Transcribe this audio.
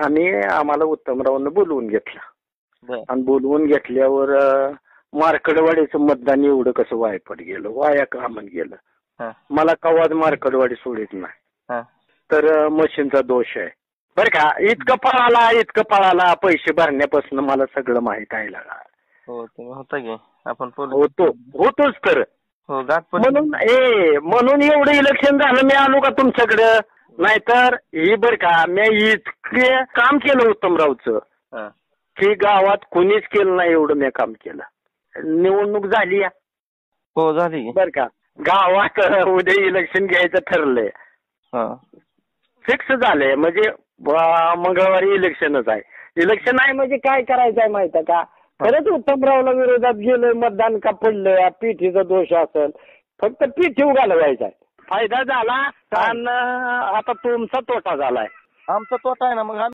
आम्हाला उत्तमरावांना बोलवून घेतलं बर आणि बोलवून घेतल्यावर मार्कडवाडीचं मतदान एवढं कसं वायपट गेलं, वाया कामन गेलं. हा मला कवाच मार्कडवाडी सोडित नाही. हा तर मशीनचा दोष आहे बरं का. इतकं पळाला पैसे भरण्यापासून मला सगळं माहित आहे लागा. हो तुम्ही होता की आपण होतोच तर. हो गाठ पण म्हणून एवढं इलेक्शन झालं मी आलो का तुमच्याकडं. नाहीतर ही बरं का मी इतके काम केलं उत्तमरावचं हा की गावात कुणीच केलं नाही एवढं मी काम केलं. निवडणूक झाली हो झाली की बरं का. गावात उद्या इलेक्शन घ्यायचं ठरलंय, हा फिक्स झालंय. म्हणजे मंगळवारी इलेक्शनच आहे. इलेक्शन आहे म्हणजे काय करायचं आहे माहिती आहे का. खरंच उत्तमरावला विरोधात गेलं, मतदान का पडलं, पीठीचा दोष असेल, फक्त पीठी घालवायचा आहे. फायदा झाला आणि आता तुमचा तोटा झालाय. आमचा तोटा आहे ना मग